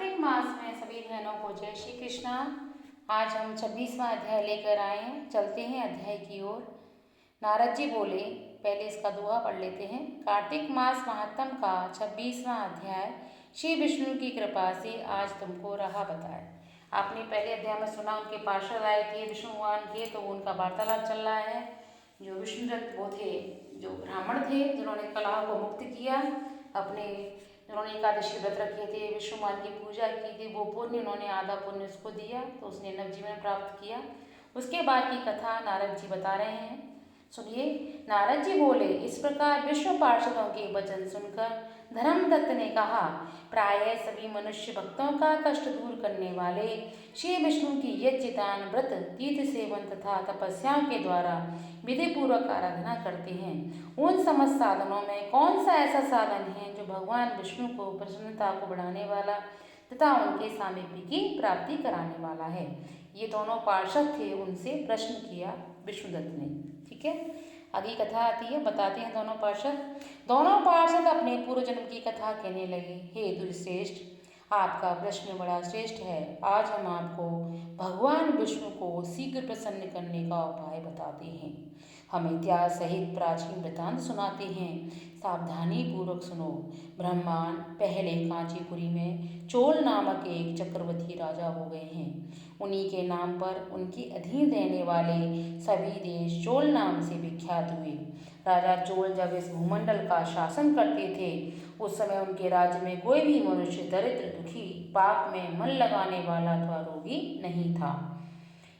कार्तिक मास में सभी बहनों को जय श्री कृष्णा। आज हम 26वां अध्याय लेकर आए हैं। चलते हैं अध्याय की ओर। नारद जी बोले, पहले इसका दोहा पढ़ लेते हैं। कार्तिक मास महात्म का 26वां अध्याय श्री विष्णु की कृपा से आज तुमको रहा बताए। आपने पहले अध्याय में सुना उनके पार्षद आए थे विष्णु भगवान के, तो उनका वार्तालाप चल रहा है। जो विष्णुदत्त वो थे, जो ब्राह्मण थे जिन्होंने कलह को मुक्त किया, अपने जिन्होंने एकादशी व्रत रखे थे, विष्णु भगवान की पूजा की थी, वो पुण्य उन्होंने आधा पुण्य उसको दिया तो उसने नवजीवन प्राप्त किया। उसके बाद की कथा नारद जी बता रहे हैं, सुनिए। नारद जी बोले, इस प्रकार विष्णु पार्षदों के वचन सुनकर धर्मदत्त ने कहा, प्रायः सभी मनुष्य भक्तों का कष्ट दूर करने वाले श्री विष्णु की यज्ञ दान व्रत तीर्थ सेवन तथा तपस्याओं के द्वारा विधि पूर्वक आराधना करते हैं। उन समस्त साधनों में कौन सा ऐसा साधन है जो भगवान विष्णु को प्रसन्नता को बढ़ाने वाला तथा उनके सामीप्य की प्राप्ति कराने वाला है। ये दोनों पार्षद थे, उनसे प्रश्न किया विष्णुदत्त ने। ठीक है, आगे कथा आती है, बताते हैं दोनों पार्षद अपने पूर्व जन्म की कथा कहने लगे। हे दुर्श्रेष्ठ, आपका प्रश्न बड़ा श्रेष्ठ है। आज हम आपको भगवान विष्णु को शीघ्र प्रसन्न करने का उपाय बताते हैं। हम इतिहास सहित प्राचीन वृतांत सुनाते हैं, सावधानी पूर्वक सुनो। ब्रह्मांड पहले कांचीपुरी में चोल नामक एक चक्रवर्ती राजा हो गए हैं। उन्हीं के नाम पर उनके अधीन रहने वाले सभी देश चोल नाम से विख्यात हुए। राजा चोल जब इस भूमंडल का शासन करते थे, उस समय उनके राज्य में कोई भी मनुष्य दरिद्र, दुखी, पाप में मन लगाने वाला अथवा रोगी नहीं था।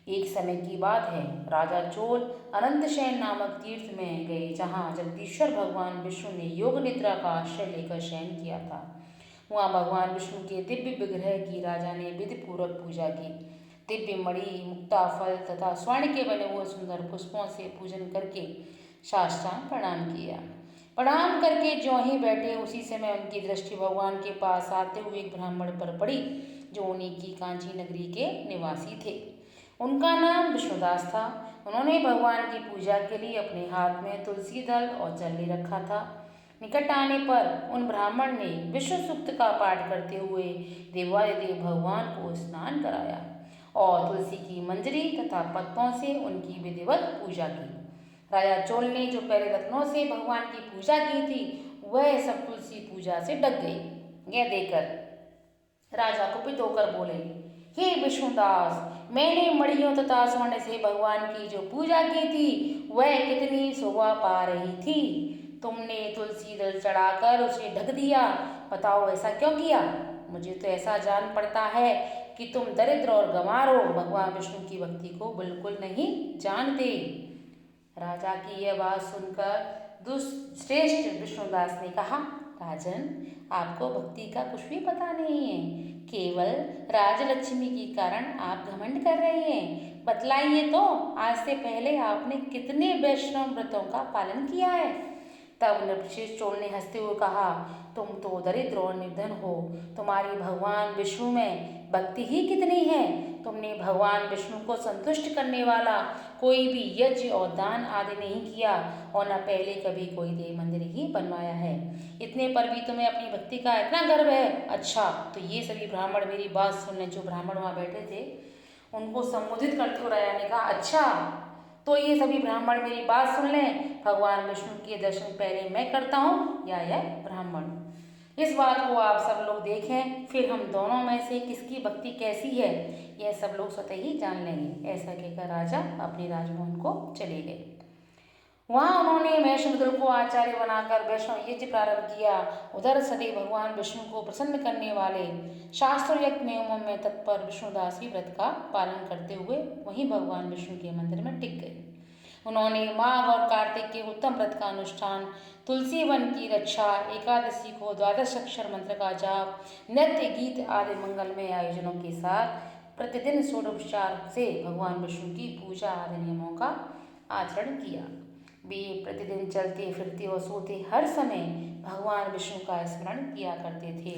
एक समय की बात है, राजा चोल अनंत शयन नामक तीर्थ में गए, जहाँ जगदीश्वर भगवान विष्णु ने योग निद्रा का आश्रय लेकर शयन किया था। वहाँ भगवान विष्णु के दिव्य विग्रह की राजा ने विधि पूर्वक पूजा की। दिव्य मणि, मुक्ता फल तथा स्वर्ण के बने हुए सुंदर पुष्पों से पूजन करके साष्टांग प्रणाम किया। प्रणाम करके ज्यों ही बैठे, उसी समय उनकी दृष्टि भगवान के पास आते हुए एक ब्राह्मण पर पड़ी, जो उन्हीं की कांची नगरी के निवासी थे। उनका नाम विष्णुदास था। उन्होंने भगवान की पूजा के लिए अपने हाथ में तुलसी दल और जल ले रखा था। निकट आने पर उन ब्राह्मण ने विष्णु सूक्त का पाठ करते हुए देवादिदेव भगवान को स्नान कराया और तुलसी की मंजरी तथा पत्तों से उनकी विधिवत पूजा की। राजा चोल ने जो पहले रत्नों से भगवान की पूजा की थी, वह सब तुलसी पूजा से ढक गई। यह देखकर राजा कुपित होकर बोले, हे विष्णुदास, मैंने मणियों तथा स्वर्ण से भगवान की जो पूजा की थी, वह कितनी शोभा पा रही थी। तुमने तुलसी दल चढ़ाकर उसे ढक दिया। बताओ ऐसा क्यों किया? मुझे तो ऐसा जान पड़ता है कि तुम दरिद्र और गंवार हो, भगवान विष्णु की भक्ति को बिल्कुल नहीं जानते। राजा की यह बात सुनकर दुष्श्रेष्ठ विष्णुदास ने कहा, राजन, आपको भक्ति का कुछ भी पता नहीं है। केवल राजलक्ष्मी के कारण आप घमंड कर रहे हैं। बतलाइए तो, आज से पहले आपने कितने वैष्णव व्रतों का पालन किया है? तब नृपश्रेष्ठ चोल ने हंसते हुए कहा, तुम तो दरिद्र और निर्धन हो, तुम्हारी भगवान विष्णु में भक्ति ही कितनी है। तुमने भगवान विष्णु को संतुष्ट करने वाला कोई भी यज्ञ और दान आदि नहीं किया और न पहले कभी कोई देव मंदिर ही बनवाया है। इतने पर भी तुम्हें अपनी भक्ति का इतना गर्व है। अच्छा, तो ये सभी ब्राह्मण मेरी बात सुन लें। जो ब्राह्मण वहाँ बैठे थे, उनको संबोधित करते हुए राजा ने कहा, अच्छा, तो ये सभी ब्राह्मण मेरी बात सुन लें। भगवान विष्णु के दर्शन पहले मैं करता हूँ या यह ब्राह्मण। इस बात को आप सब लोग देखें, फिर हम दोनों में से किसकी भक्ति कैसी है, यह सब लोग स्वतः ही जान लेंगे। ऐसा कहकर राजा अपने राजभवन को चले गए। वहाँ उन्होंने वैष्णव को आचार्य बनाकर वैष्णव यज्ञ प्रारंभ किया। उधर सदैव भगवान विष्णु को प्रसन्न करने वाले शास्त्रोक्त नियमों में तत्पर विष्णुदास भी व्रत का पालन करते हुए वहीं भगवान विष्णु के मंदिर में टिक गए। उन्होंने माघ और कार्तिक के उत्तम व्रत का अनुष्ठान, तुलसी वन की रक्षा, एकादशी को द्वादश अक्षर मंत्र का जाप, नृत्य गीत आदि मंगलमय आयोजनों के साथ प्रतिदिन षोडशोपचार से भगवान विष्णु की पूजा आदि नियमों का आचरण किया। वे प्रतिदिन चलते फिरते और सोते हर समय भगवान विष्णु का स्मरण किया करते थे।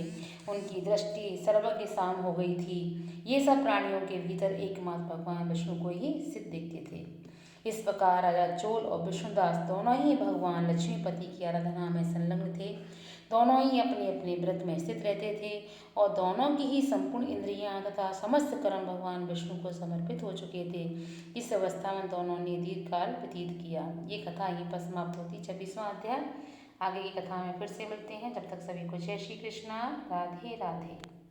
उनकी दृष्टि सर्वज्ञ साम हो गई थी। ये सब प्राणियों के भीतर एकमात्र भगवान विष्णु को ही सिद्ध दिखते थे। इस प्रकार राजा चोल और विष्णुदास दोनों ही भगवान लक्ष्मीपति की आराधना में संलग्न थे दोनों ही अपने अपने व्रत में स्थित रहते थे और दोनों की ही संपूर्ण इंद्रियां तथा समस्त कर्म भगवान विष्णु को समर्पित हो चुके थे। इस अवस्था में दोनों ने दीर्घ काल व्यतीत किया। ये कथा यहीं पर समाप्त होती। 26वां अध्याय। आगे की कथा में फिर से मिलते हैं। जब तक सभी को जय श्री कृष्णा। राधे राधे।